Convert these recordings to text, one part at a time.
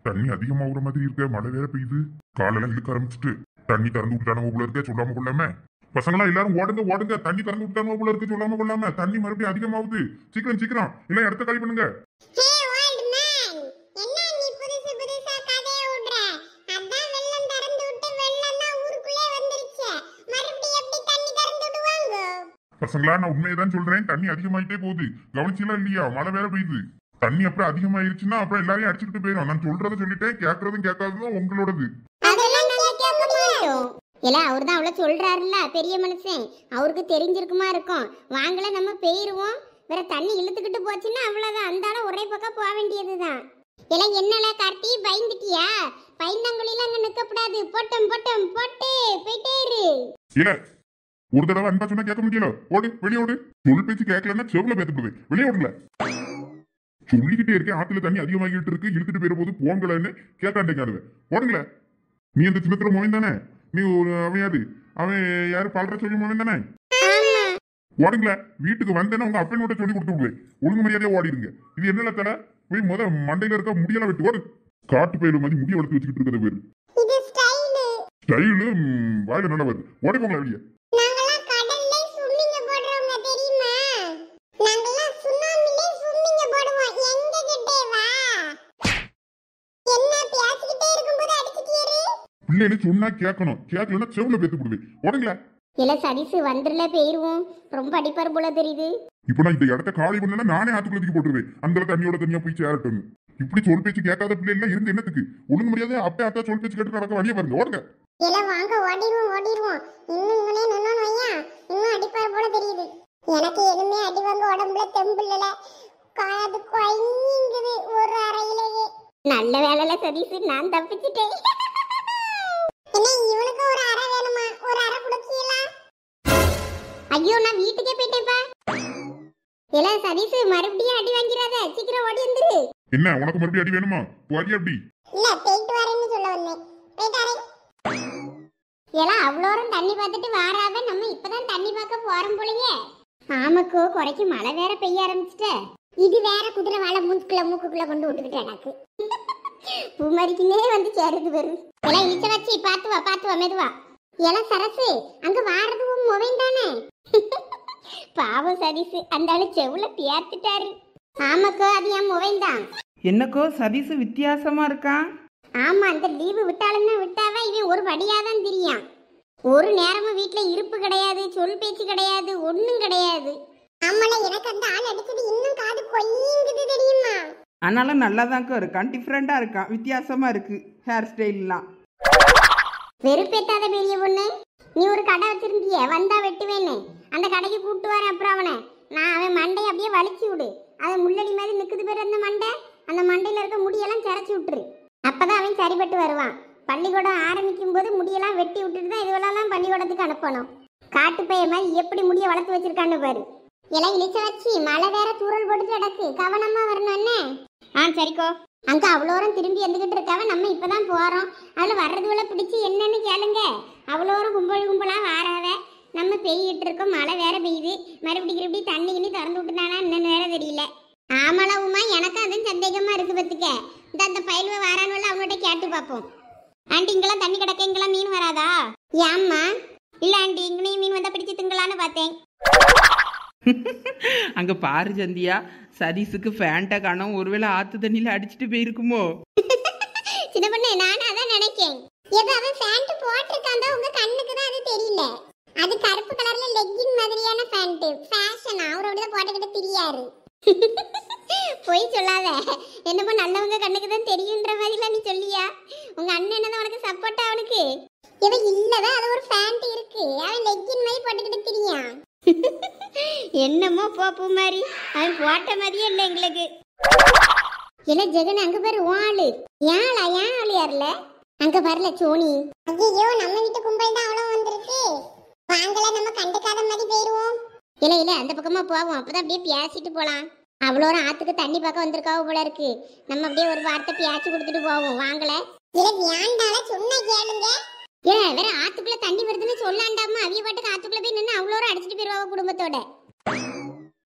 தண்ணி அதிகமாகிற மாதிரி இருக்க, மழை வேற பெய்யுது. காலெல்லாம் இழுக்க ஆரம்பிச்சுட்டு தண்ணி திறந்து விட்டானுங்க போல இருக்க, சொல்லாம கொள்ளாம. பசங்களா எல்லாரும் ஓடுங்க ஓடுங்க, தண்ணி திறந்து விட்டானுங்க போல இருக்கு, சொல்லாம கொள்ளாம. தண்ணி மறுபடியும் அதிகமாகுது, சீக்கிரம் சீக்கிரம் எல்லாம் இடத்த காலி பண்ணுங்க. பசங்களா நான் உண்மையதான் சொல்றேன், தண்ணி அதிகமாயிட்டே போகுது, கவனிச்சீங்களா இல்லையா? மழை வேற பெய்யுது. தண்ணி அப்புறம் அதிகமாயிருச்சுன்னா அப்புறம் எல்லாரையும் அடிச்சுக்கிட்டு போயிடும். நான் சொல்றதை சொல்லிட்டேன், கேட்கறதும் கேட்காததும் உங்களோடது. அவர் தான் அவ்வளவு சொல்றாருல்ல பெரிய மனுஷன், அவருக்கு தெரிஞ்சிருக்குமா இருக்கும். வாங்கல நம்ம போயிருவோம், வேற தண்ணி இழுத்துக்கிட்டு போச்சுன்னா அவ்வளவுதான், அந்த ஒரே பக்கம் போக வேண்டியதுதான். எல்லாம் என்னல கார்த்தி, பயந்துட்டியா? பயந்தாங்குழில அங்க நிக்கப்படாது, போட்டம் போட்டம் போட்டு போயிட்டே இரு. இல்ல ஒரு தடவை அன்பா சொன்னா கேட்க முடியல, ஓடு வெளியே ஓடு. சொல் பேச்சு கேட்கலன்னா செவுல பேத்துடுவேன், வெளியே ஓடுல. சொல்லிக்கிட்டே இருக்கேன், ஆத்துல தண்ணி அதிகமாகிட்டு இருக்கு, இழுத்துட்டு போயிட போது போங்கலன்னு கேட்காண்டேங்க. ஓடுங்கள, நீ அந்த சின்னத்துல மோவன் தானே? நீ அவன் யாரு? அவன் யாரு? பால்ற சொல்லி மோவன் தானே? ஓடுங்கள, வீட்டுக்கு வந்தேன்னா உங்க அப்பனோட சொல்லி கொடுத்து விடுவேன், ஒழுங்கு மரியாதையா ஓடிடுங்க. இது என்ன தலை? போய் முத மண்டையில இருக்க முடியெல்லாம் வெட்டி ஓடு. காட்டு பயில மாதிரி முடிய வளர்த்து வச்சுக்கிட்டு இருக்கிற பேரு ஸ்டைலு. வாயில நல்லா வருது, ஓடி போங்களா வெளியே. பிள்ளைன்னு சொன்னா கேட்கணும், கேட்கலன்னா செவுல பேத்து விடுவேன், ஓடுங்களா. இல்ல சதீஷ் வந்துடல, போயிருவோம். ரொம்ப அடிப்பார் போல தெரியுது. இப்ப நான் இந்த இடத்த காலி பண்ணா நானே ஆத்துக்குள்ள தூக்கி போட்டுருவேன், அந்த தண்ணியோட தனியா போய் சேரட்டும். இப்படி சொல் பேச்சு கேட்காத பிள்ளை எல்லாம் இருந்து என்னத்துக்கு? ஒழுங்கு முடியாத அப்பா அத்தா சொல் பேச்சு கேட்டு நடக்க வழியா பாருங்க, ஓடுங்க. எல்லாம் வாங்க, ஓடிடுவோம் ஓடிடுவோம். இன்னும் இன்னும் அடிப்பார் போல தெரியுது. எனக்கு எதுவுமே அடி வாங்க உடம்புல தெம்பு இல்ல, காது குழங்குது ஒரு அறையிலேயே. நல்ல வேலையில சதீஷ், நான் தப்பிச்சிட்டேன். என்ன இவனுக்கு ஒரு அறை வேணுமா? ஒரு அறை கொடுக்கீங்களா? ஐயோ நான் வீட்டுக்கே போயிட்டேப்பா. எல்லாம் சதீஷ் மறுபடியும் அடி வாங்கிறாத, சீக்கிரம் ஓடி வந்துரு. என்ன உனக்கு மறுபடியும் அடி வேணுமா? போறியா அப்படி? இல்ல போயிட்டு வரேன்னு சொல்ல வந்தேன், போயிட்டாரே. எல்லாம் அவ்வளோரம் தண்ணி பார்த்துட்டு வாராவ, நம்ம இப்பதான் தண்ணி பார்க்க போறோம் போலயே. ஆமாக்கோ, குறைக்கு மழை வேற பெய்ய ஆரம்பிச்சுட்ட. இது வேற குதிரை வாழை மூக்குக்குள்ள கொண்டு விட்டுக்கிட்டு எனக்கு பூமரிக்குனே வந்து சேருது வரு. எல்லாம் இழிச்ச வச்சு பாத்து வா மெதுவா. எல்லாம் சரசு அங்க வாரது மொபைல் தானே? பாவம் சதீஷ், அந்த ஆளு செவுல பியாத்துட்டாரு. ஆமாக்கோ, அது என் மொபைல் தான். என்னக்கோ சதீஷ் வித்தியாசமா இருக்கான்? ஆமா, அந்த லீவு விட்டாலும்னா விட்டாவ இவன் ஒரு வடியாதான் தெரியும். ஒரு நேரமும் வீட்டுல இருப்பு கிடையாது, சொல் பேச்சு கிடையாது, ஒண்ணும் கிடையாது. ஆமால, எனக்கு அந்த ஆள் அடிச்சது இன்னும் காது கொய்யுங்குது தெரியுமா? ஆனாலும் நல்லாதான்க்கா இருக்கான், டிஃப்ரெண்டா இருக்கான், வித்தியாசமா இருக்கு ஹேர் ஸ்டைல்லாம். வெறுப்பேத்தாத பெரிய பொண்ணு, நீ ஒரு கடை வச்சிருந்திய, வந்தா வெட்டுவேன்னு அந்த கடைக்கு கூப்பிட்டு வரேன். அப்புறம் அவன் மண்டையை அப்படியே வலிச்சு விடு. அது முள்ளடி மாதிரி நிக்குது பேர் அந்த மண்டை, அந்த மண்டையில இருக்க முடியெல்லாம் கரைச்சி விட்டுரு. அப்பதான் அவன் சரிபட்டு வருவான். பள்ளிக்கூடம் ஆரம்பிக்கும் போது முடியெல்லாம் வெட்டி விட்டுட்டு தான் இதுவெல்லாம் பள்ளிக்கூடத்துக்கு அனுப்பணும். காட்டு பைய மாதிரி எப்படி முடிய வளர்த்து வச்சிருக்கான்னு பாரு. எல்லாம் இழிச்ச வச்சு மழை வேற தூரல் போட்டுட்டு கிடக்கு, கவனமா வரணும் என்ன? சரிக்கோ. அங்க அவ்வளோரம் திரும்பி வந்துகிட்டு இருக்காவ, நம்ம இப்பதான் போறோம். அதுல வர்றதுல பிடிச்சி என்னன்னு கேளுங்க. அவ்வளோரம் கும்பலா வாராவ, நம்ம பெய்யிட்டு இருக்கோம், மழை வேற பெய்யுது. மறுபடியும் தண்ணி கிண்ணி திறந்து விட்டுனானா என்னன்னு வேற தெரியல. ஆமால உமா, எனக்கு அதுவும் சந்தேகமா இருக்கு பத்துக்க. அந்த பயில்வ வாரானுல அவங்ககிட்ட கேட்டு பார்ப்போம். ஆண்டி இங்கெல்லாம் தண்ணி கிடக்க, இங்கெல்லாம் மீன் வராதா? ஏம்மா? இல்ல ஆண்டி, இங்கேயும் மீன் வந்தா பிடிச்சி திங்கலான்னு பார்த்தேன். அங்க பாரு சந்தியா, சதீஷுக்கு ஃபேண்டா காணோம், ஒருவேளை ஆத்து தண்ணியில அடிச்சுட்டு போயிருக்குமோ? சின்ன பொண்ணு, நானும் அதான் நினைக்கேன். ஏதோ அவன் ஃபேண்ட் போட்டிருக்கான், உங்க கண்ணுக்கு தான் அது தெரியல. அது கருப்பு கலர்ல லெக்கின் மாதிரியான ஃபேண்ட், ஃபேஷன். அவரோட தான் போட்டுக்கிட்டு திரியாரு. போய் சொல்லாத, என்னமோ நல்லவங்க கண்ணுக்கு தான் தெரியுன்ற மாதிரிலாம் நீ சொல்லியா? உங்க அண்ணன் என்னதான் உனக்கு சப்போர்ட்டா? அவனுக்கு இவன் இல்லதான், அது ஒரு ஃபேண்ட் இருக்கு, அவன் லெக்கின் மாதிரி போட்டுக்கிட்டு திரியான். என்னமோ போப்பு மாதிரி, அவன் போட்ட மாதிரியே இல்லை எங்களுக்கு. இல்ல ஜெகன், அங்க பாரு ஆளு. ஏன் ஆளு யாருல? அங்க வரல சோனி. ஐயோ, நம்ம வீட்டு கும்பல் தான் அவ்வளவு வந்திருக்கு. வாங்கல, நம்ம கண்டுக்காத மாதிரி போயிருவோம். இல்ல அந்த பக்கமா போவோம், அப்பதான் அப்படியே பேசிட்டு போலாம். அவ்வளோரம் ஆத்துக்கு தண்ணி பார்க்க வந்திருக்காவ போல இருக்கு. நம்ம அப்படியே ஒரு வார்த்தை பேச்சு கொடுத்துட்டு போவோம். வாங்கல. இல்ல வேண்டால, சொன்ன கேளுங்க. வேற ஆத்துக்குள்ள தண்ணி வருதுன்னு சொல்லாண்டாமா, அவிய பாட்டுக்கு ஆத்துக்குள்ள போய் நின்று அவ்வளோ அடிச்சுட்டு போயிருவாங்க குடும்பத்தோட.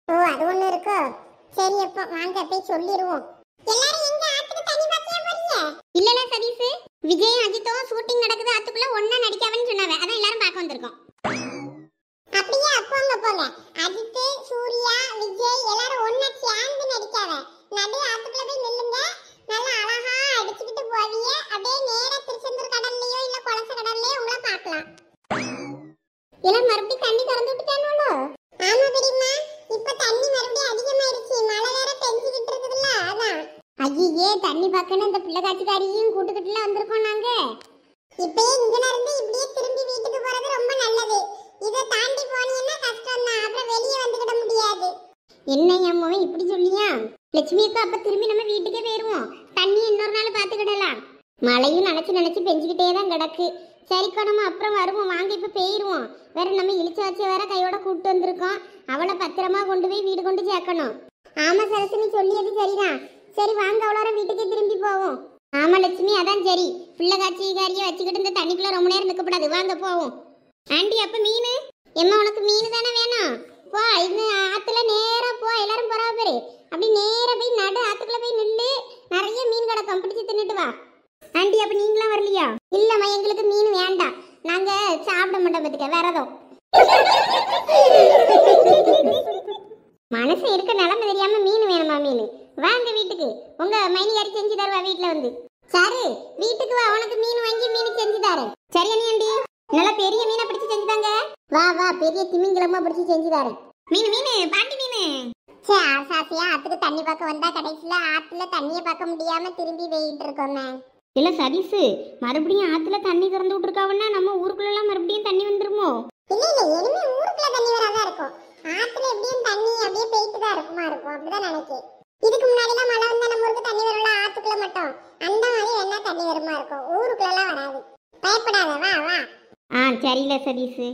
ஓ, அது ஒண்ணு இருக்கோ? சரி அப்ப வாங்க போய் சொல்லிடுவோம். எல்லாரும் எங்க ஆத்துக்கு தண்ணி பாத்தியா போறீங்க? இல்லல சதீஷ், விஜய் அஜித்தும் ஷூட்டிங் நடக்குது ஆத்துக்குள்ள ஒண்ணா நடிக்காவன்னு சொன்னாவே, அதான் எல்லாரும் பார்க்க வந்திருக்கோம். அப்படியே போங்க போங்க. அஜித், சூர்யா, விஜய் எல்லாரும் ஒண்ணா சேர்ந்து நடிக்காவ. நடு ஆத்துக்குள்ள போய் நில்லுங்க. நல்லா அழகா அடிச்சிட்டு போவீங்க. அப்படியே நேரா திருச்செந்தூர் கடல்லையோ இல்ல குளச கடல்லையோ உங்களை பார்க்கலாம். எல்லாம் மறுபடியும் தண்ணி திறந்து விட்டுட்டானோலோ? ஆமா பெரியம்மா, இப்ப தண்ணி மறுபடியும் அதிகமாயிருச்சு. மழை வேற பெஞ்சிக்கிட்டு இருக்குதுல்ல, அதான். ஐயே, தண்ணி பார்க்கணும் இந்த பிள்ளை காட்சிக்காரியும் கூட்டுக்கிட்டுல வந்திருக்கோம் நாங்க. இப்பயே இங்க இருந்து இப்படியே திரும்பி வீட்டுக்கு போறது ரொம்ப நல்லது. இத தாண்டி போனீங்கன்னா கஷ்டம் தான், அப்புறம் வெளியே வந்துக்கிட முடியாது. என்ன அம்மாவே இப்படி சொல்லியா? லட்சுமிக்கு அப்ப திரும்பி நம்ம வீட்டுக்கே போயிருவோம். தண்ணி இன்னொரு நாள் பாத்துக்கிடலாம். மழையும் நினைச்சு பெஞ்சுக்கிட்டே தான் கிடக்கு. சரிக்கா, நம்ம அப்புறம் வருவோம். வாங்க இப்ப போயிருவோம். வேற நம்ம இழிச்ச வச்ச வேற கையோட கூப்பிட்டு வந்திருக்கோம். அவளை பத்திரமா கொண்டு போய் வீடு கொண்டு சேர்க்கணும். ஆமா சரசு, சொல்லியது சரிதான். சரி வாங்க, அவ்வளோ வீட்டுக்கே திரும்பி போவோம். ஆமா லட்சுமி, அதான் சரி. பிள்ளை காட்சிக்காரியை வச்சுக்கிட்டு இந்த தண்ணிக்குள்ள ரொம்ப நேரம் நிற்கப்படாது. வாங்க போவோம். ஆண்டி, அப்ப மீன் எம்மா, உனக்கு மீன் தானே வேணும்? போ, இந்த ஆத்துல நேரா போ. எல்லாரும் போறா பேரு. அப்படி நேரா போய் நடு ஆத்துக்குள்ள போய் நில்லு. நிறைய மீன் கிடக்கும், பிடிச்சி தின்னுட்டு வா. ஆண்டி, அப்ப நீங்களும் வரலையா? இல்லம்மா, எங்களுக்கு மீன் வேண்டாம். நாங்க சாப்பிட மாட்டோம் பத்துக்க, வேறதும். மனசு இருக்க நிலைமை தெரியாம மீன் வேணுமா? மீன் வாங்க வீட்டுக்கு. உங்க மைனிகாரி செஞ்சு தருவா வீட்டுல வந்து. சரி, வீட்டுக்கு வா, உனக்கு மீன் வாங்கி மீன் செஞ்சு தரேன். சரியா ஆண்டி? நல்ல பெரிய மீனை பிடிச்சி செஞ்சு தாங்க. வா வா, பெரிய திமிங்கிலமா பிடிச்சி செஞ்சு தரேன். மீன் பாண்டி மீன். சே, ஆசாசியா ஆத்துக்கு தண்ணி பார்க்க வந்தா கடைசியில ஆத்துல தண்ணியை பார்க்க முடியாம திரும்பி போயிட்டு இருக்கோமே. இல்ல சதீஷ், மறுபடியும் ஆத்துல தண்ணி திறந்து விட்டுருக்காவன்னா நம்ம ஊருக்குள்ள எல்லாம் மறுபடியும் தண்ணி வந்துருமோ? இல்ல இனிமே ஊருக்குள்ள தண்ணி வராதான் இருக்கும். ஆத்துல எப்படியும் தண்ணி அப்படியே போயிட்டு தான் இருக்கும். அப்படிதான் நினைக்கிறேன். இதுக்கு முன்னாடி எல்லாம் மழை வந்தா நம்ம ஊருக்கு தண்ணி வரும்ல, ஆத்துக்குள்ள மட்டும். அந்த மாதிரி என்ன தண்ணி வருமா இருக்கும், ஊருக்குள்ள எல்லாம் வராது. பயப்படாத, வா வா. சரியில்ல சதீஷ்.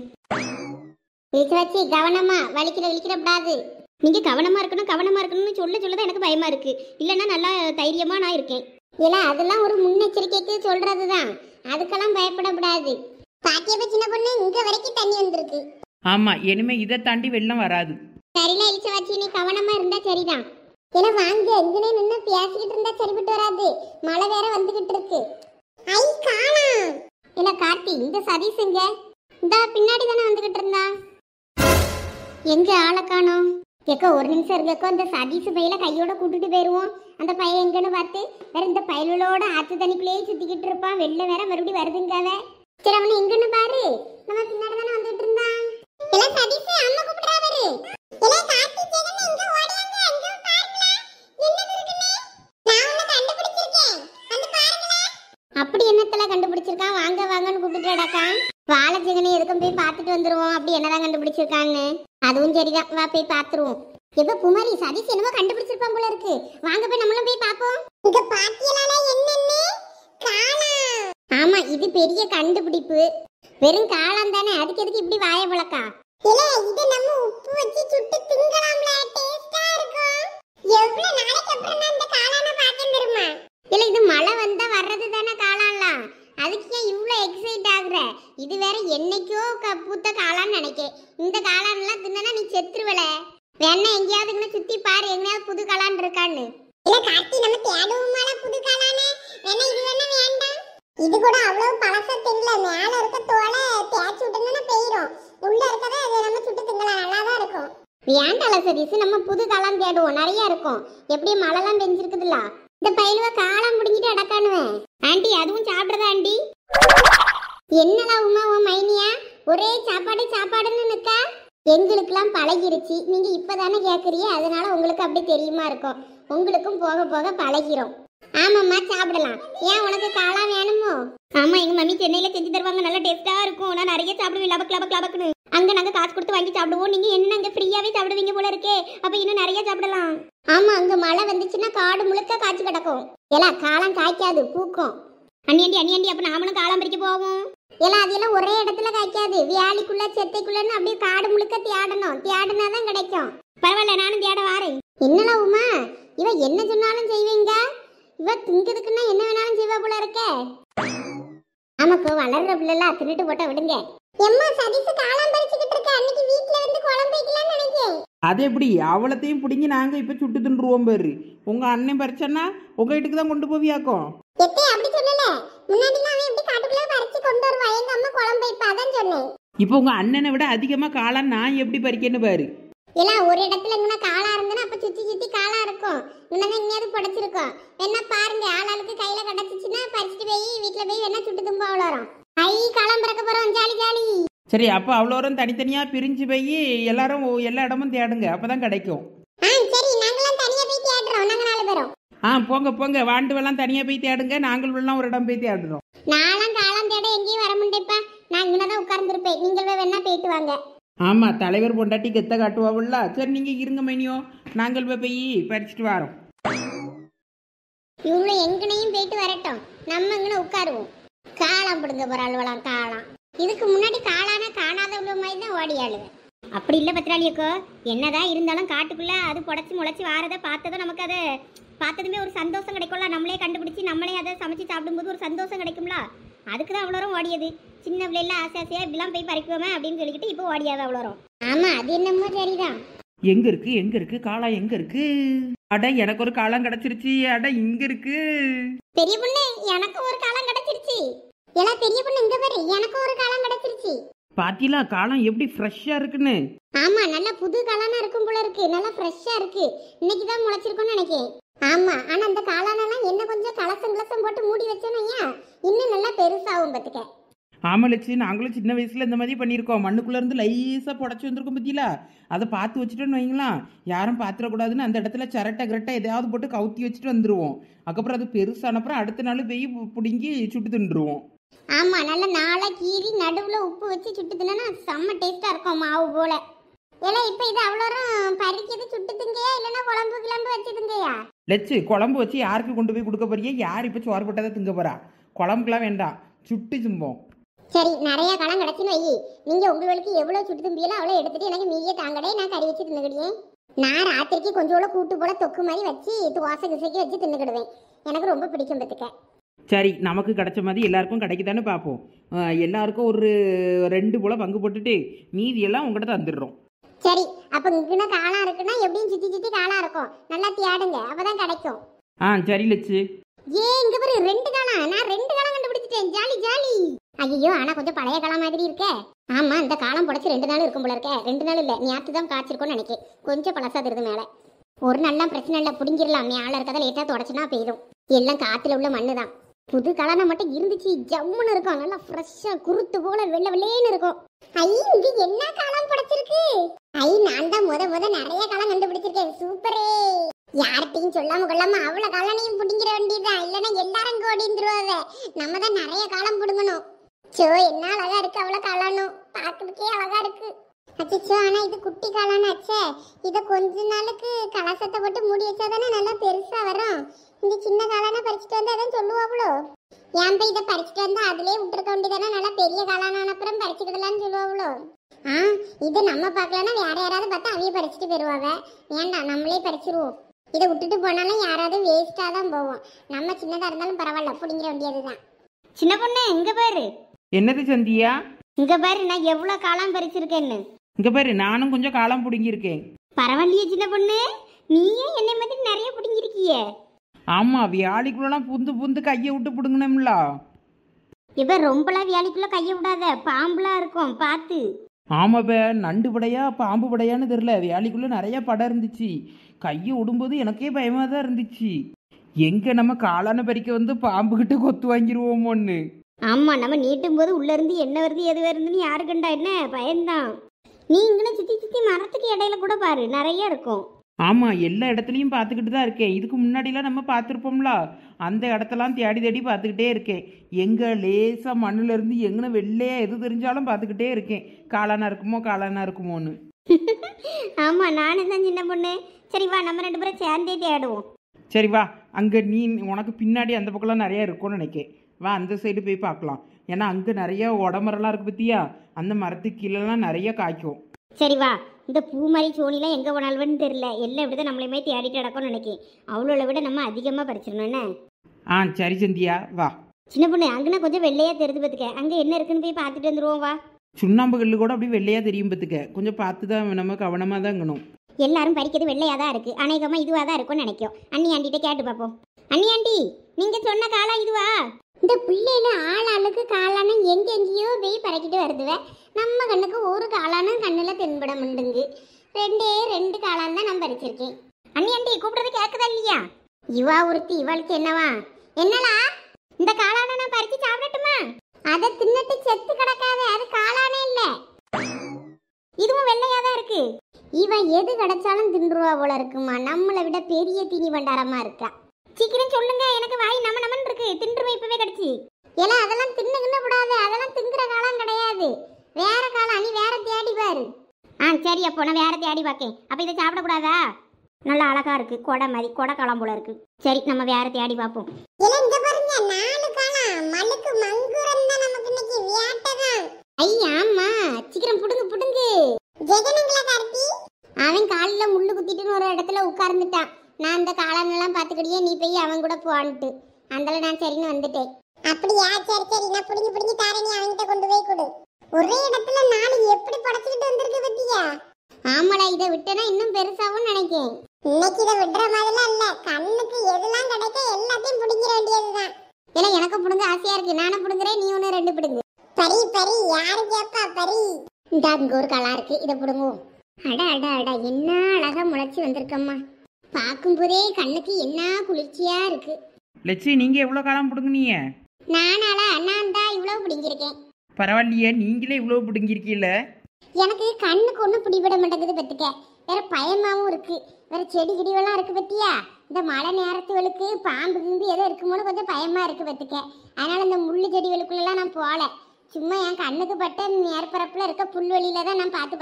வச்சு கவனமா, வலிக்கிற கூடாது. நீங்க கவனமா இருக்கணும்னு சொல்லதான் எனக்கு பயமா இருக்கு. இல்லன்னா நல்லா தைரியமா நான் இருக்கேன். இல்ல, அதெல்லாம் ஒரு முன்னெச்சரிக்கைக்கு சொல்றதுதான். அதுக்கெல்லாம் பயப்படக்கூடாது. பாட்டியப்ப சின்ன பொண்ணு, இங்க வரைக்கும் தண்ணி வந்திருக்கு. ஆமா, இனிமே இதை தாண்டி வெள்ளம் வராது. சரியில்ல இழிச்ச வச்சு, நீ கவனமா இருந்தா சரிதான். ஏன்னா வாங்க, எங்கனே நின்று பேசிக்கிட்டு இருந்தா சரிப்பட்டு வராது. மழை வேற வந்துகிட்டு இருக்கு. ஐ காணா. இல்ல கார்த்தி, இந்த சதீஷ் எங்க? இந்த பின்னாடி தானே வந்துகிட்டு இருந்தா. எங்க ஆளை காணோம்? ஏக்கா, ஒரு நிமிஷம் இருக்கோ. இந்த சதீஷ் பையில கையோட கூட்டிட்டு போயிருவோம். அந்த பையன் எங்கன்னு பார்த்து. வேற இந்த பயலோட ஆத்து தண்ணிக்குள்ளேயே சுத்திக்கிட்டு இருப்பான். வெள்ள வேற மறுபடியும் வருதுங்காவ. சரி, அவனை எங்கன்னு பாரு. நம்ம பின்னாடி தானே வந்துட்டு இருந்தான். இல்ல சதீஷ், அம்மா கூப்பிடுறா பாரு. இல்ல கார்த்தி, ஜெகன் எங்க ஓடியாங்க? அங்க பாருங்களா, என்னது இருக்குன்னு. நான் உன்னை கண்டுபிடிச்சிருக்கேன், வந்து பாருங்களா. அப்படி என்னத்தல கண்டுபிடிச்சிருக்கான்? வாங்க வாங்கன்னு கூப்பிட்டுடாக்கா. வாழ ஜெகனை எதுக்கும் போய் பார்த்துட்டு வந்துருவோம். அப்படி என்னதான் கண்டுபிடிச்சிருக்கான்னு. அதுவும் சரிதான், வா போய் பார்த்துருவோம். எப்ப குமாரி, சதீஷ் என்னமோ கண்டுபிடிச்சிருப்பான் போல இருக்கு. வாங்க போய் நம்மளும் போய் பாப்போம். இங்க பாத்தியலால என்னன்னு காளா. ஆமா, இது பெரிய கண்டுபிடிப்பு. வெறும் காளான் தானே, அதுக்கு எதுக்கு இப்படி வாய வளக்கா? இல்ல, இது நம்ம உப்பு வச்சு சுட்டு திங்கலாம்ல, டேஸ்டா இருக்கும். எவ்வளவு நாளைக்கு அப்புறம் நான் இந்த காளானை பார்த்தேன் தெரியுமா? இல்ல, இது மழை வந்தா வர்றது தானே காளான்லாம். அதுக்கு ஏன் இவ்வளோ எக்ஸைட் ஆகுற? இது வேற என்னைக்கோ பூத்த காளான்னு நினைக்கேன். இந்த காளான்லாம் தின்னா நீ செத்துருவல. வேணா எங்கேயாவது சுத்தி பாரு, எங்கேயாவது புது காளான் இருக்கான்னு. இல்ல கார்த்தி, நம்ம தேடுவோமால புது காளானே. வேணா இது வேணா வேண்டாம். இது கூட அவ்வளவு பழச தெரியல. மேல இருக்க தோலை தேய்ச்சி விட்டோம்னா போயிடும். உள்ள இருக்கதை அதை நம்ம சுட்டு திங்கலாம், நல்லாதான் இருக்கும். வேண்டால சதீஷ், நம்ம புது காளான் தேடுவோம், நிறைய இருக்கும். எப்படியும் மழைலாம் பெஞ்சிருக்குதுல்ல. இந்த பயிலுவ காளான் முடிஞ்சிட்டு அடக்கானுவேன். ஆண்டி, அதுவும் சாப்பிடுறதா ஆண்டி? என்னடா உமா, உன் மைனியா ஒரே சாப்பாடுன்னு நிக்கா? எங்களுக்கெல்லாம் பழகிருச்சு. நீங்க இப்பதானே கேக்குறீங்க, அதனால உங்களுக்கு அப்படி தெரியுமா இருக்கும். உங்களுக்கும் போக போக பழகிறோம். ஆமாம்மா, சாப்பிடலாம். ஏன், உனக்கு காளான் வேணுமோ? ஆமா, எங்க மம்மி சென்னையில செஞ்சு தருவாங்க, நல்லா டேஸ்டா இருக்கும். நான் நிறைய சாப்பிடுவேன், லபக்குன்னு. அங்க நாங்க காசு கொடுத்து வாங்கி சாப்பிடுவோம். நீங்க என்ன அங்க ஃப்ரீயாவே சாப்பிடுவீங்க போல இருக்கே. அப்ப இன்னும் நிறைய சாப்பிடலாம். ஆமா, அங்க மழை வந்துச்சுன்னா காடு முழுக்க காய்ச்சி கிடக்கும். எல்லாம் காளான் காய்க்காது, பூக்கும். அண்ணி, அப்ப நாமளும் காளான் பறிக்க போவோம். எல்லாம் அதெல்லாம் ஒரே இடத்துல காய்க்காது. வியாலிக்குள்ள செத்தைக்குள்ளன்னு அப்படியே காடு முழுக்க தேடனாதான் கிடைக்கும். பரவாயில்ல, நானும் தேட வாரேன். என்னடா உமா, இவ என்ன சொன்னாலும் செய்வீங்க. இவ திங்கிறதுக்குன்னா என்ன வேணாலும் செய்வா போல இருக்க. ஆமாக்கோ, வளர்ற பிள்ளைலாம் தின்னுட்டு போட்டா விடுங்க. எம்மா, சதீஷ் காளான் பறிச்சுக்கிட்டு இருக்க. அன்னைக்கு வீட்டுல வந்து குழம்பு வைக்கலாம்னு நினைச்சேன். அது எப்படி அவளத்தையும் பிடிங்கி நாங்கள் இப்போ சுட்டு தின்றுவோம் பாரு. உங்கள் அண்ணன் பறிச்சன்னா உங்கள் வீட்டுக்கு தான் கொண்டு போவியாக்கும். எத்தே அப்படி சொல்லல. முன்னாடிலாம் அவன் எப்படி காட்டுக்குள்ள பறிச்சு கொண்டு வருவான். எங்க அம்மா குழம்பு வைப்பா, அதான் சொன்னேன். இப்போ உங்கள் அண்ணனை விட அதிகமாக காளான் நான் எப்படி பறிக்கன்னு பாரு. எல்லாம் ஒரு இடத்துல இங்கே காலா இருந்ததுன்னா அப்ப சுத்தி சுத்தி காலா இருக்கும். இன்னும் எங்கேயாவது புடைச்சிருக்கும். வேணா பாருங்க, ஆளாளுக்கு கையில கிடைச்சிச்சுன்னா பறிச்சுட்டு போய் வீட்டுல போய் வேணா சுட்டு தும்ப அவ்வளோரும். ஐ காலம் பிறக்க போறோம், ஜாலி ஜாலி. சரி, அப்போ அவ்வளோரும் தனித்தனியாக பிரிஞ்சு போய் எல்லாரும் எல்லா இடமும் தேடுங்க, அப்போ தான் கிடைக்கும். சரி, நாங்களாம் தனியா போய் தேடுறோம். நாங்க 4 பேரும். போங்க போங்க, வாண்டுவெல்லாம் தனியாக போய் தேடுங்க, நாங்கள் எல்லாம் ஒரு இடம் போய் தேடுறோம். நானும் காலம் தேட எங்கேயும் வர முடியப்பா. நான் இங்கதான் உட்கார்ந்துருப்பேன். நீங்கள் வேணா போயிட்டு வாங்க. ஆமாம், தலைவர் பொண்டாட்டி கெத்த காட்டுவாவுல்ல. சரி, நீங்கள் இருங்க மைனியோ, நாங்கள் போய் பறிச்சுட்டு வரோம். இவங்க எங்கனையும் போயிட்டு வரட்டும், நம்ம இங்கன உட்காருவோம். காளான் பிடுங்க போற அலுவலாம் காளான். இதுக்கு முன்னாடி காளான காணாத உள்ள மாதிரி தான் ஓடி ஆளுவேன். அப்படி இல்லை பத்திராளியக்கோ, என்னதான் இருந்தாலும் காட்டுக்குள்ள அது புடச்சி முளைச்சி வாரதை பார்த்ததும் நமக்கு அதை பார்த்ததுமே ஒரு சந்தோஷம் கிடைக்கும்ல. நம்மளே கண்டுபிடிச்சி நம்மளே அதை சமைச்சு சாப்பிடும்போது ஒரு சந்தோஷம் கிடைக்கும்ல. அதுக்கு தான் அவ்வளோ ஓடியது. சின்ன பிள்ளைல ஆசை ஆசையாக இப்படிலாம் போய் பறிக்குவோமே அப்படின்னு சொல்லிக்கிட்டு இப்போ ஓடியாத அவ்வளோ. ஆமா, அது என்னமோ சரிதான். எங்க இருக்கு காளான் எங்க இருக்கு? அட, எனக்கு ஒரு காளான் கிடைச்சிருச்சு. அட, இங்க இருக்கு. பெரிய பொண்ணு, எனக்கு ஒரு காளான் கிடைச்சிருச்சு. எல்லாம் பெரிய பொண்ணு இங்க பாரு, எனக்கு ஒரு காளான் கிடைச்சிருச்சு. பாத்தீங்களா காளான் எப்படி ஃப்ரெஷ்ஷா இருக்குன்னு? ஆமா, நல்ல புது காளானா இருக்கும் போல இருக்கு. நல்லா ஃப்ரெஷ்ஷா இருக்கு. இன்னைக்கு தான் முளைச்சிருக்கும்னு நினைக்கிறேன். ஆமா, ஆனா அந்த காளானெல்லாம் என்ன கொஞ்சம் கலசம் போட்டு மூடி வச்சோம்னா இன்னும் நல்லா பெருசாகும் பத்துக்க. ஆமலச்சு, நாங்களும் சின்ன வயசுல இந்த மாதிரி பண்ணியிருக்கோம். மண்ணுக்குள்ள இருந்து லைஸா புடச்சி வந்திருக்கோம் பத்தியில. அதை பார்த்து வச்சுட்டோன்னு வைங்களா, யாரும் பாத்திரக்கூடாதுன்னு அந்த இடத்துல சரட்டை கிரட்டை எதையாவது போட்டு கவுத்தி வச்சுட்டு வந்துருவோம். அதுக்கப்புறம் அது பெருசானப்புறம் அடுத்த நாள் போய் பிடுங்கி சுட்டு தின்றுவோம். ஆமா, நல்ல நாளா கீரி நடுவுல உப்பு வச்சு சுட்டு தின்னா செம்ம டேஸ்டா இருக்கும், மாவு போல. ஏன்னா இப்ப இது அவ்வளோரும் பறிக்கிறது சுட்டு திங்கையா இல்லைன்னா குழம்பு வச்சு திங்கையா? லட்சு, குழம்பு வச்சு யாருக்கு கொண்டு போய் கொடுக்க போறியா? யார் இப்போ சோறு போட்டதை திங்க போறா? குழம்புக்கெல்லாம் வேண்டாம், சுட்டு தும்போம். சரி, நிறைய காலம் கிடச்சுன்னு வை. நீங்க உங்களுக்கு எவ்வளவு சுட்டு தும்பியலோ அவ்வளோ எடுத்துட்டு எனக்கு மீதியை தாங்கடே, நான் கறி வச்சு தின்னுக்கிடுவேன். நான் ராத்திரிக்கு கொஞ்சோட கூட்டு போல தொக்கு மாதிரி வச்சு தோசை கிசைக்கு வச்சு தின்னுக்கிடுவேன். எனக்கு ரொம்ப பிடிக்கும் பத்துக்க. சரி, நமக்கு கிடைச்ச மாதிரி எல்லாருக்கும் கிடைக்குதானு பார்ப்போம். எல்லாருக்கும் ஒரு 2 போல பங்கு போட்டுட்டு மீதியெல்லாம் உங்கள்கிட்ட தந்துடுறோம். சரி, அப்ப இங்கன காளான் இருக்குன்னா எப்படியும் சுத்தி காளான் இருக்கும். நல்லா தேடுங்க, அப்பதான் கிடைக்கும். சரி லட்சு. இங்க பாரு 2 காளான். நான் 2 காளான் கண்டுபிடிச்சிட்டேன். Jolly jolly. ஐயோ, ஆனா கொஞ்சம் பழைய காளான் மாதிரி இருக்கே. ஆமா, இந்த காளான் புடைச்சு 2 நாள் இருக்கும் போல இருக்கே. 2 நாள் இல்ல, நேற்று தான் காய்ச்சிருக்கோன்னு நினைக்கிறேன். கொஞ்சம் பழசா தருது மேல. ஒரு நாள்லாம் பிரச்சனை இல்லை, பிடிங்கிடலாம். மேல இருக்கதை லேட்டா தொடச்சுனா போயிடும். எல்லாம் காத்துல உள்ள மண்ணு தான். புது காளான மட்டும் இருந்துச்சு, ஜம்முன்னு இருக்கும். நல்லா ஃப்ரெஷ்ஷா குருத்து போல வெள்ளை வெள்ளைன்னு இருக்கும். ஐ, இங்க என்ன காளான் புடைச்சிருக்கு? ஐ, நான் தான் முத நிறைய காளான் கண்டுபிடிச்சிருக்கேன். சூப்பரே. யார்கிட்டையும் சொல்லாம கொள்ளாம அவ்வளவு காளானையும் பிடிங்கிற வேண்டியதுதான். இல்லைன்னா எல்லாரும் ஓடிந்துருவாங்க. நம்ம தான் நிறைய காளான் பிடுங்கணும். சோ, என்ன அழகா இருக்கு அவ்வளவு காளானும். பார்க்கறதுக்கே அழகா இருக்கு. அச்சோ, ஆனா இது குட்டி காளான் ஆச்சே. இத கொஞ்ச நாளுக்கு கலசத்தை போட்டு மூடி வச்சாதானே நல்லா பெருசா வரும். இந்த சின்ன காளானை பறிச்சுட்டு வந்து அதான் சொல்லுவாங்களோ. ஏன் போய் இதை பறிச்சுட்டு வந்து அதுலயே விட்டுருக்க வேண்டியதானே, நல்லா பெரிய காளான அப்புறம் பறிச்சுக்கிடலான்னு சொல்லுவாங்களோ. இது நம்ம பார்க்கலன்னா வேற யாராவது பார்த்தா அவைய பறிச்சுட்டு போயிருவாங்க. வேண்டாம், நம்மளே பறிச்சிருவோம். இதை விட்டுட்டு போனாலும் யாராவது வேஸ்டா தான் போவோம். நம்ம சின்னதா இருந்தாலும் பரவாயில்ல, பிடிங்கிற வேண்டியதுதான். சின்ன பொண்ணு இங்க பாரு. என்னது சந்தியா? இங்க பாரு, நான் எவ்வளவு காளான் பறிச்சிருக்கேன்னு. இங்க பாரு, நானும் கொஞ்சம் காளான் பிடுங்கியிருக்கேன். பரவாயில்லையே சின்ன பொண்ணு, நீயே என்னை மாதிரி நிறைய பிடுங்கிருக்கிய. ஆமா, வியாழிக்குள்ளலாம் புந்து கையை விட்டு பிடுங்கணும்ல. இப்ப ரொம்பலாம் வியாழிக்குள்ள கையை விடாத, பாம்புலாம் இருக்கும் பார்த்து. ஆமாப்ப, நண்டு படையா பாம்பு படையான்னு தெரியல, வியாழிக்குள்ள நிறைய படம் இருந்துச்சு. கையை விடும்போது எனக்கே பயமா தான் இருந்துச்சு. எங்க நம்ம காளான பறிக்க வந்து பாம்பு கிட்ட கொத்து வாங்கிடுவோமோன்னு. ஆமா, நம்ம நீட்டும் போது உள்ள இருந்து என்ன வருது எது வருதுன்னு யாரு கண்டா என்ன பயந்தான். நீ இங்கே சுத்தி மரத்துக்கு இடையில கூட பாரு, நிறைய இருக்கும். ஆமா, எல்லா இடத்துலையும் பார்த்துக்கிட்டு தான் இருக்கேன். இதுக்கு முன்னாடிலாம் நம்ம பார்த்துருப்போம்ல, அந்த இடத்தெல்லாம் தேடி பார்த்துக்கிட்டே இருக்கேன். எங்க லேசா மண்ணுல இருந்து எங்கன வெள்ளையா எது தெரிஞ்சாலும் பார்த்துக்கிட்டே இருக்கேன். காளானா இருக்குமோன்னு. ஆமா, நானும் தான் சின்ன பொண்ணு. சரி வா, நம்ம 2 பேரும் சேர்ந்தே தேடுவோம். சரி வா, அங்க நீ உனக்கு பின்னாடி அந்த பக்கம்லாம் நிறைய இருக்கும்னு நினைக்கேன். வா, அந்த சைடு போய் பார்க்கலாம். ஏன்னா அங்கே நிறைய உடமரெல்லாம் இருக்கு பத்தியா, அந்த மரத்துக்கு கீழெல்லாம் நிறைய காய்க்கும். சரி வா, இந்த பூ மாதிரி சோனிலாம் எங்கே போனாலும்னு தெரியல, எல்லாம் இப்படி தான் நம்மளையுமே தேடிட்டு நடக்கும்னு நினைக்கேன். அவ்வளோ விட நம்ம அதிகமாக பறிச்சிடணும் என்ன? சரி சந்தியா, வா. சின்ன பொண்ணு, அங்கேனா கொஞ்சம் வெள்ளையா தெரிஞ்சு பார்த்துக்க. அங்கே என்ன இருக்குன்னு போய் பார்த்துட்டு வந்துருவோம். வா. சுண்ணாம்பு கல்லு கூட அப்படி வெள்ளையா தெரியும் பார்த்துக்க. கொஞ்சம் பார்த்து தான் நம்ம கவனமாக தான் இருக்கணும். எல்லாரும் பறிக்கிறது வெள்ளையாக தான் இருக்குது, அநேகமாக இதுவாக தான் இருக்கும்னு நினைக்கும். அண்ணி ஆண்டிகிட்ட கேட்டு பார்ப்போம். அண்ணி ஆண்டி, நீங்கள் சொன்ன காளான் இதுவா? இந்த பிள்ளைல ஆளுக்கு காளானும் எங்கெங்கேயோ போய் பறக்கிட்டு வருதுவே. நம்ம கண்ணுக்கு ஒரு காளானும் கண்ணுல தென்பட முண்டுங்கு. ரெண்டு காளான் தான் நான் பறிச்சிருக்கேன். அண்ணி ஆண்டி கூப்பிடுறது கேட்குதா இல்லையா? இவா ஒருத்தி, இவளுக்கு என்னவா? என்னலா, இந்த காளானை நான் பறித்து சாப்பிடட்டுமா? அதை தின்னுட்டு செத்து கிடக்காத, அது காளானே இல்ல. இதுவும் வெள்ளையாக தான் இருக்கு. இவன் எது கிடைச்சாலும் தின்றுவா போல இருக்குமா. நம்மளை விட பெரிய தீனி பண்டாரமா இருக்கா. சீக்கிரம் சொல்லுங்க, எனக்கு வாய் நமன்னு இருக்கு, தின்றுவேன் இப்பவே கடிச்சு. எல்லாம் அதெல்லாம் தின்னுகின்னு விடாது, அதெல்லாம் திங்குற காலம் கிடையாது. வேற காலம், நீ வேற தேடி பாரு. சரி, அப்போ நான் வேற தேடி பார்க்கேன். அப்போ இதை சாப்பிடக்கூடாதா? நல்லா அழகா இருக்கு, கொடை மாதிரி, கொடை காலம் போல இருக்கு. சரி, நம்ம வேற தேடி பார்ப்போம். இங்க பாருங்க, 4 காலம். மலுக்கு மங்குரம் தான் நமக்கு இன்னைக்கு வேட்டதான். ஐயா, ஆமா, சீக்கிரம் புடுங்கு. ஜெகனுங்களா கார்த்தி? அவன் காலில் முள்ளு குத்திட்டுன்னு ஒரு இடத்துல உட்கார்ந்துட்டான். நான் அந்த காளானெல்லாம் பார்த்துக்கிட்டே நீ போய் அவன் கூட போன்ட்டு அந்தல நான் சரின்னு வந்துட்டேன். அப்படியா? சரி, நான் புடுங்கி தாரணி அவன்கிட்ட கொண்டு போய் கொடு. ஒரே இடத்துல 4 எப்படி படைச்சுக்கிட்டு வந்திருக்கு பத்தியா? ஆமாடா, இதை விட்டனா இன்னும் பெருசாவும் நினைக்கேன். இன்னைக்கு இதை விடுற மாதிரிலாம் இல்ல. கண்ணுக்கு எதெல்லாம் கிடைக்க எல்லாத்தையும் புடுங்கிற வேண்டியதுதான். இல்ல, எனக்கு புடுங்க ஆசையா இருக்கு. நானும் புடுங்குறேன், நீ 1 2 பிடுங்கு. பரி யாரு கேப்பா? பரி இந்த அங்க ஒரு களா இருக்கு, இதை புடுங்குவோம். அட என்ன அழகா முளைச்சி வந்திருக்கம்மா. பார்க்கும்போதே கண்ணுக்கு என்ன குளிர்ச்சியா இருக்கு. லட்சி, நீங்கள் எவ்வளோ காலம் பிடுங்குனீங்க? நான் தான் இவ்வளவு பிடிங்கிருக்கேன். பரவாயில்லையே, நீங்களே இவ்வளோ பிடுங்கிருக்கீல்ல. எனக்கு கண்ணுக்கு ஒன்றும் பிடிபட மாட்டேங்குது பத்துக்க. வேற பயமாவும் இருக்கு. வேற செடி கிடிவெல்லாம் இருக்கு பத்தியா? இந்த மழை நேரத்துகளுக்கு பாம்பு கிம்பு ஏதோ இருக்குமோன்னு கொஞ்சம் பயமா இருக்கு பத்துக்க. அதனால இந்த முள்ளு செடிகளுக்குள்ளெல்லாம் நான் போகல. சும்மா என் கண்ணுக்கு பட்ட மேற்பரப்புல இருக்க புல்வெளியில தான் நான் பார்த்து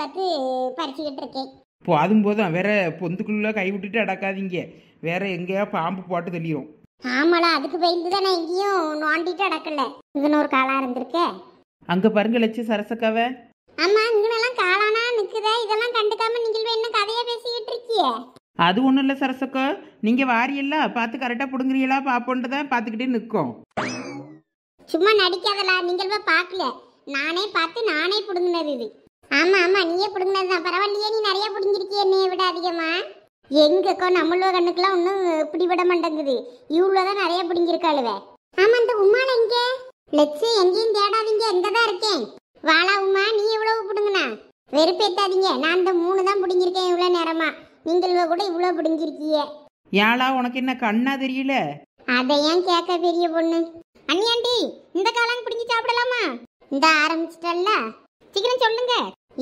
பறிச்சுக்கிட்டு இருக்கேன். போதும், வேற பொந்துக்குள்ள கை விட்டுட்டு அடக்காதீங்க. வேற எங்கேயா பாம்பு போட்டு தெளியும். ஆமாடா, அதுக்கு பயந்து தான் நான் எங்கேயும் நோண்டிட்டு அடக்கல. இங்கன்னு ஒரு காளா இருந்திருக்க. அங்கே பாருங்க லட்சி, சரசக்காவை. ஆமா, இங்கனெல்லாம் காளானா நிக்குதே. இதெல்லாம் கண்டுக்காம நீங்கள் என்ன கதையா பேசிக்கிட்டு இருக்கிய? அது ஒன்றும் இல்லை சரசக்கா, நீங்கள் வாரியல்ல பார்த்து கரெக்டாக பிடுங்குறீங்களா பார்ப்போன்ட்டு தான் பார்த்துக்கிட்டே நிற்கும். சும்மா நடிக்காதலா, நீங்கள் பார்க்கல. நானே பார்த்து நானே புடுங்கினது இது. ஆமா, நீயே புடுங்கினது தான். பரவாயில்லையே, நீ நிறைய புடுங்கிருக்கிய என்னைய விட அதிகமா. எங்கக்கோ நம்மளோட கண்ணுக்குலாம் ஒன்றும் பிடிபட மாட்டேங்குது. இவ்வளோதான் நிறைய பிடிங்கிருக்காளுவே. ஆமா, இந்த உமால எங்க? லட்சு, எங்கேயும் தேடாதீங்க, எங்கதான் இருக்கேன். வாழா உமா, நீ எவ்வளவு பிடுங்கினா? வெறுப்பேத்தாதீங்க, நான் இந்த 3 தான் பிடிங்கிருக்கேன் இவ்வளோ நேரமா. நீங்கள் கூட இவ்வளோ பிடுங்கிருக்கீங்க. ஏழா, உனக்கு என்ன கண்ணா தெரியல? அதை ஏன் கேட்க பெரிய பொண்ணு? அண்ணி ஆண்டி, இந்த காளான் பிடிங்கி சாப்பிடலாமா? இந்த ஆரம்பிச்சிட்டல்ல, சீக்கிரம் சொல்லுங்க.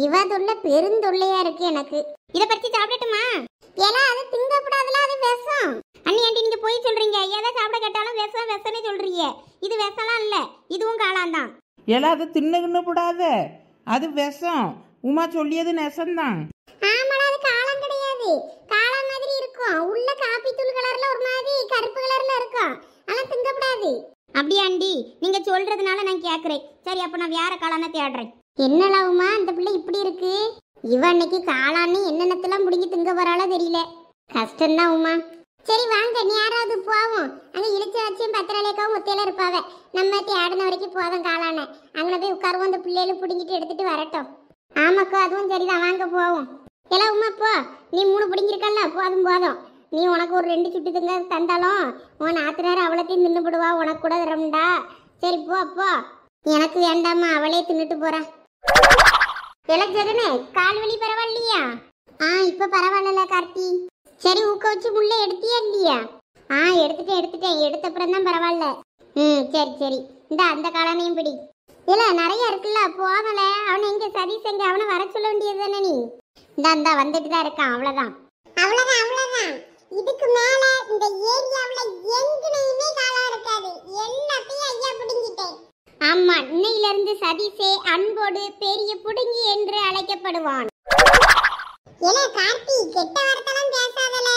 இவ தொல்லை பெருந்தொல்லையா இருக்கு எனக்கு. இதை பறிச்சு சாப்பிடட்டுமா? ஏன்னா அது திங்கப்படாதுல, அது விஷம். அண்ணி ஆண்டி, நீங்க போய் சொல்றீங்க. எதை சாப்பிட கேட்டாலும் விஷம்னே சொல்றீங்க. இது விஷம்லாம் இல்ல, இதுவும் காளான் தான். ஏலா, அது தின்னுன்னு போடாத, அது விஷம். உமா சொல்லியது நெசம்தான். ஆமாடா, அது காளான் கிடையாது. காளான் மாதிரி இருக்கும். உள்ள காப்பி தூள் கலர்ல ஒரு மாதிரி கருப்பு கலர்ல இருக்கும். அதெல்லாம் திங்கப்படாது. அப்படியா ஆண்டி? நீங்க சொல்றதுனால நான் கேட்கறேன். சரி, அப்ப நான் வேற காளானை தேடுறேன். என்னடா உமா, இந்த பிள்ளை இப்படி இருக்கு? இவ அன்னைக்கு காளான்னு என்னென்னத்தெல்லாம் பிடிங்கி திங்க போறாளோ தெரியல. கஷ்டம்தான் உமா. சரி வாங்க, நீ யாராவது போவோம். அங்க இழுச்சி வச்சும் பத்திரலேக்காவும் முத்தையில இருப்பாவ. நம்ம தேடின வரைக்கும் போதும் காளான. அங்கே போய் உட்காருவோம், அந்த பிள்ளைகளும் பிடிங்கிட்டு எடுத்துட்டு வரட்டும். ஆமாக்கா, அதுவும் சரிதான், வாங்க போவோம். எல்லாம் உமா போ, நீ 3 பிடிங்கிருக்கல்ல, போதும். நீ உனக்கு ஒரு 2 சுட்டு திங்க தந்தாலும் உன் நாத்தினார் அவளத்தையும் தின்னுபிடுவா, உனக்கு கூட தரமுண்டா. சரி போ. எனக்கு வேண்டாமா, அவளே தின்னுட்டு போறா. ஜெகனே, கால் வலி பரவாயில்லையா? இப்ப பரவாயில்ல கார்த்தி. சரி, ஊக்க வச்சு முள்ள எடுத்தியா இல்லையா? எடுத்துட்டேன். எடுத்தப்புறம் தான் பரவாயில்ல. சரி. இந்த அந்த காளானையும் பிடி. இல்ல, நிறைய இருக்குல்ல, போதல. அவனை எங்க சதீஷ் எங்க? அவனை வர சொல்ல வேண்டியது தானே நீ. இந்த வந்துட்டு தான் இருக்கான். அவ்வளவுதான். இதுக்கு மேல இந்த ஏரியாவுல எங்கனையுமே காளா இருக்காது. எல்லாத்தையும் ஐயா பிடுங்கிட்டேன். ஆமா, இன்னையில இருந்து சதீஷே அன்போடு பெரிய புடுங்கி என்று அழைக்கப்படுவான். கார்த்தி, கெட்ட வார்த்தைலாம் பேசாதல.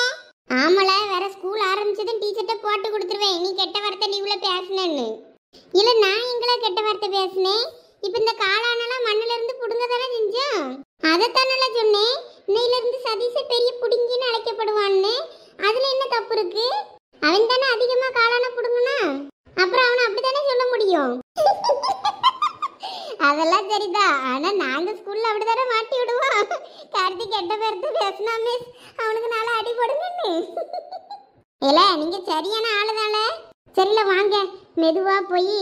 ஆமல, வேற ஸ்கூல் ஆரம்பிச்சதும் டீச்சர்ட்ட போட்டு கொடுத்துருவேன், நீ கெட்ட வார்த்தை லீவ்ல பேசுனேன்னு. இல்ல, நான் எங்கள கெட்ட வார்த்தை பேசுனேன்? இப்ப இந்த காளானெல்லாம் மண்ணுல இருந்து புடுங்க தானே செஞ்சோம். அதைத்தானல சொன்னேன். இன்னையில இருந்து சதீஷே பெரிய புடுங்கின்னு அழைக்கப்படுவான்னு. அதுல என்ன தப்பு இருக்கு? அவன் தானே அதிகமா காளான புடுங்கனா, அப்புறம் அவனை அப்படித்தானே சொல்ல முடியும். அதெல்லாம் சரிதான், ஆனா நாங்க ஸ்கூல்ல அப்படித்தானே மாட்டி விடுவோம். பேர்த்து கெட்ட பேர்த்து பேசினா மிஸ் அவனுக்கு நாளை அடி போடுங்கன்னு. இல்ல நீங்க சரியான ஆளுதானே. சரில வாங்க மெதுவா போய்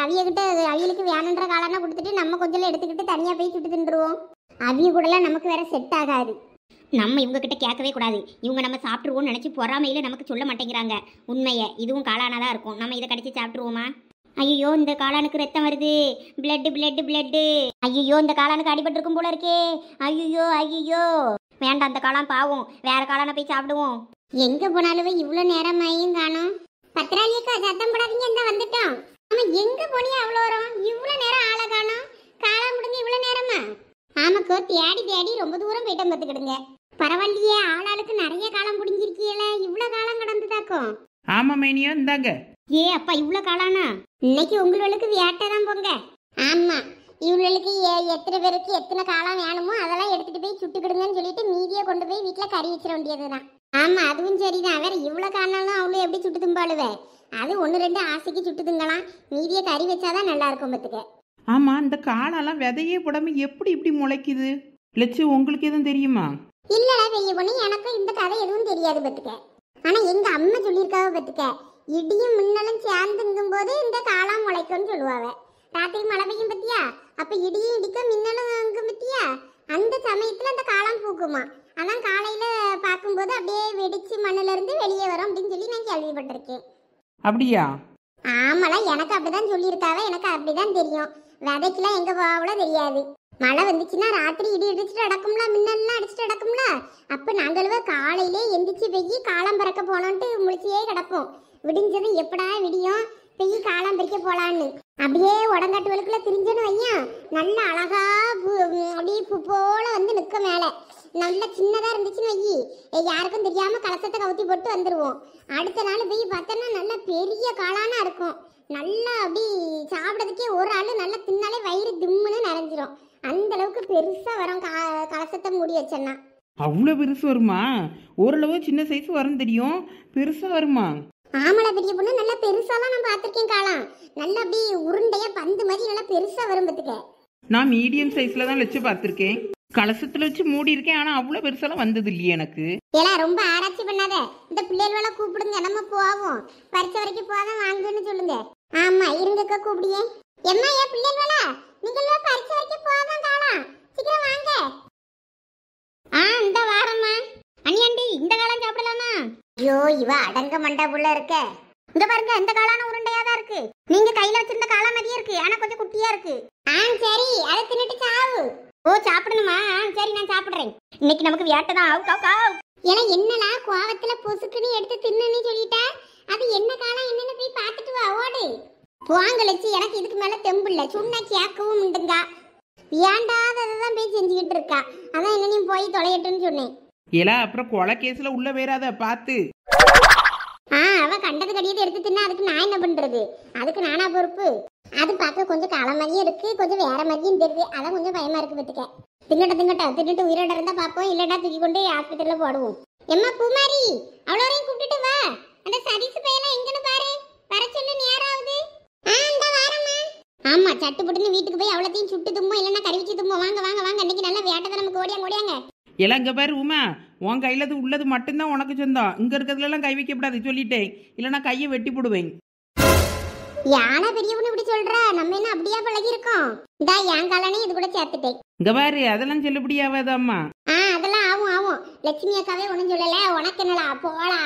அவியகிட்ட அவியலுக்கு வேணுன்ற காலம்னா கொடுத்துட்டு நம்ம கொஞ்சம் எடுத்துக்கிட்டு தனியா போய் சுட்டு தின்றுவோம். அவிய கூடலாம் நமக்கு வேற செட் ஆகாது. நம்ம இவங்க கிட்ட கேட்கவே கூடாது. இவங்க நம்ம சாப்பிட்ருவோம்னு நினச்சி பொறாமையில நமக்கு சொல்ல மாட்டேங்கிறாங்க உண்மையை. இதுவும் காளானாதான் இருக்கும். நம்ம இதை கடிச்சு சாப்பிட்ருவோமா? ஐயோ இந்த காளானுக்கு ரத்தம் வருது. Blood blood blood. ஐயோ இந்த காளானுக்கு அடிபட்டிருக்கும் போல இருக்கே. ஐயோ ஐயோ வேண்டாம், அந்த காளான் பாவம். வேற காளானை போய் சாப்பிடுவோம். எங்க போனாலும் இவ்வளவு நேரமாயும் காணும். பத்திராளியக்கா சத்தம் போடாதீங்க, இந்த வந்துட்டோம். ஆமா எங்க போனியா அவ்வளோ வரும்? இவ்வளவு நேரம் ஆளை காணும். காலம் முடிஞ்சு இவ்வளவு நேரமா? ஆமாக்கோ தேடி தேடி ரொம்ப தூரம் போயிட்டோம் பார்த்துக்கிடுங்க. பரவாயில்லையே, ஆளாளுக்கு நிறைய காலம் பிடிங்கிருக்கீல. இவ்வளவு காலம் கடந்துதாக்கும். ஆமா மைனியோ இந்தாங்க. ஏ அப்பா இவ்வளோ காளானா? இன்னைக்கு உங்களுக்கு வேட்டை தான் போங்க. ஆமா இவங்களுக்கு எத்தனை பேருக்கு எத்தனை காலம் வேணுமோ அதெல்லாம் எடுத்துட்டு போய் சுட்டுக்கிடுங்கன்னு சொல்லிட்டு மீதியை கொண்டு போய் வீட்டுல கறி வச்சிட வேண்டியதுதான். ஆமா அதுவும் சரிதான். வேற இவ்வளவு காரணம் அவ்வளோ எப்படி சுட்டு தும்பாளுவே? அது 1-2 ஆசைக்கு சுட்டு துங்கலாம். மீதியை கறி வச்சாதான் நல்லா இருக்கும் பத்துக்க. ஆமா இந்த காளாலாம் விதையே போடாம எப்படி இப்படி முளைக்குது? லட்சு உங்களுக்கு எதுவும் தெரியுமா? இல்லடா பெரிய பொண்ணு, எனக்கும் இந்த கதை எதுவும் தெரியாது பத்துக்க. ஆனா எங்க அம்மா சொல்லியிருக்காவ பத்துக்க, இடியும் மின்னலும் சேர்ந்துங்கும் போது இந்த காளான் முளைக்கும்னு சொல்லுவாங்க. ராத்திரி மழை பெய்யும் பத்தியா, அப்ப இடியும் இடிக்கும் மின்னலும் அங்கும் பத்தியா, அந்த சமயத்துல அந்த காளான் பூக்குமா. அதான் காலையில பார்க்கும்போது அப்படியே வெடிச்சு மண்ணுல இருந்து வெளியே வரும் அப்படின்னு சொல்லி நான் கேள்விப்பட்டிருக்கேன். அப்படியா? ஆமாடா எனக்கு அப்படிதான் சொல்லியிருக்காவ. எனக்கு அப்படிதான் தெரியும். விதைக்கெல்லாம் எங்க போகல தெரியாது. மழை வந்துச்சுன்னா ராத்திரி இடி இடிச்சுட்டு அடக்கும்ல, மின்னல்லாம் அடிச்சுட்டு அடக்கும்ல. அப்ப நாங்களும் காலையிலே எந்திரிச்சு போய் காலம் பறக்க போனோன்ட்டு முழிச்சியே கிடப்போம். விடிஞ்சது எப்படா விடியும் போய் காலம் பறிக்க போலான்னு. அப்படியே உடங்காட்டுவலுக்குள்ள திரிஞ்சன்னு வையன், நல்ல அழகா அப்படியே பூ போல வந்து நிற்க. மேல நல்ல சின்னதா இருந்துச்சுன்னு வையி, யாருக்கும் தெரியாம கலசத்தை கவுத்தி போட்டு வந்துருவோம். அடுத்த நாள் போய் பார்த்தோன்னா நல்ல பெரிய காளானா இருக்கும். நல்லா அப்படி சாப்பிட்றதுக்கே ஒரு ஆள் நல்லா தின்னாலே வயிறு திம்முன்னு நிறைஞ்சிரும். அந்த அளவுக்கு பெருசா வரும் கலசத்தை மூடி வச்சேன்னா. அவ்வளோ பெருசு வருமா? ஓரளவு சின்ன சைஸ் வரும் தெரியும், பெருசா வருமா? ஆமலா பெரிய பொண்ணு, நல்லா பெருசாலாம் நான் பார்த்துருக்கேன். காளான் நல்லா அப்படி உருண்டையா பந்து மாதிரி நல்லா பெருசா வரும் பத்துக்க. நான் மீடியம் சைஸ்ல தான் வச்சு பார்த்துருக்கேன். கலசத்துல வச்சு மூடி இருக்கேன், ஆனா அவ்வளோ பெருசாலாம் வந்தது இல்லையே எனக்கு. எல்லாம் ரொம்ப ஆராய்ச்சி பண்ணாத. இந்த பிள்ளைகள கூப்பிடுங்க, நம்ம போவோம். பரிச்சை வரைக்கும் போதான் வாங்குன்னு சொல்லுங்க. ஆமா இருங்கக்கா கூப்பிடியே. எம்மா ஏன் பிள்ளைகளா நீங்க பரிச்சை வரைக்கும் போதான் காளான், சீக்கிரம் வாங்க. இந்த வாரம்மா. அண்ணியாண்டி இந்த காளான் சாப்பிடலாமா? ஐயோ இவ அடங்க மண்டா புள்ள இருக்க. இங்க பாருங்க, இந்த காளான உருண்டையா தான் இருக்கு. நீங்க கையில வச்சிருந்த காளான் மாதிரியே இருக்கு, ஆனா கொஞ்சம் குட்டியா இருக்கு. சரி அதை தின்னுட்டு சாவு. ஓ சாப்பிடணுமா? சரி நான் சாப்பிடுறேன். இன்னைக்கு நமக்கு வேட்டதான். ஆவு காவு காவு. ஏன்னா என்னலா கோவத்துல பொசுக்குன்னு எடுத்து தின்னுன்னு சொல்லிட்டா, அது என்ன காலம் என்னன்னு போய் பார்த்துட்டு வா ஓடு. போங்கலச்சு, எனக்கு இதுக்கு மேல தெம்பு இல்ல. சொன்னா கேட்கவும் உண்டுங்க. ஏண்டாததான் போய் செஞ்சுக்கிட்டு இருக்கா. அதான் என்னனையும் போய் தொலையட்டுன்னு சொன்னேன். ஏலா அப்புறம் கொலை கேஸ்ல உள்ள வேறாத பார்த்து. அவ கண்டது கடியது எடுத்து தின்னா அதுக்கு நான் என்ன பண்றது? அதுக்கு நானா பொறுப்பு? அது பார்க்க கொஞ்சம் காலம் மாதிரியும் இருக்கு, கொஞ்சம் வேற மாதிரியும் தெரியுது. அதான் கொஞ்சம் பயமா இருக்கு பத்துக்க. தின்னுட்டு உயிரோட இருந்தா பாப்போம், இல்லடா தூக்கி கொண்டு ஆஸ்பத்திரியில போடுவோம். எம்மா பூமாரி அவ்வளோரையும் கூப்பிட்டுட்டு வா. அந்த சதீஷ் பையெல்லாம் எங்கன்னு பாரு, வர சொல்லு நேரம் ஆகுது. இந்த வாரம்மா. ஆமா சட்டு புட்டுன்னு வீட்டுக்கு போய் அவ்வளோத்தையும் சுட்டு தும்போம், இல்லைன்னா கறிவிச்சு தும்போம். வாங்க வாங்க வாங்க, அன்னைக்கு நல்லா வேட்டை நமக்கு ஓடியாங்க. எல்லாம் இங்க பாரு உமா, உன் கையில உள்ளது மட்டும்தான் உனக்கு சொந்தம். இங்க இருக்கிறதுல எல்லாம் கை வைக்கப்படாது சொல்லிட்டேன், இல்லைன்னா கையை வெட்டி போடுவேன். யானா பெரியவனு இப்படி சொல்ற? நம்ம என்ன அப்படியா பழகி இருக்கோம்? இந்தா என் காலனே இது கூட சேர்த்துட்டேன். இங்க பாரு அதெல்லாம் செல்லுபடி ஆகாதாம்மா. அதெல்லாம் ஆகும். லட்சுமி அக்காவே ஒண்ணும் சொல்லல. உனக்கு என்னடா போலா.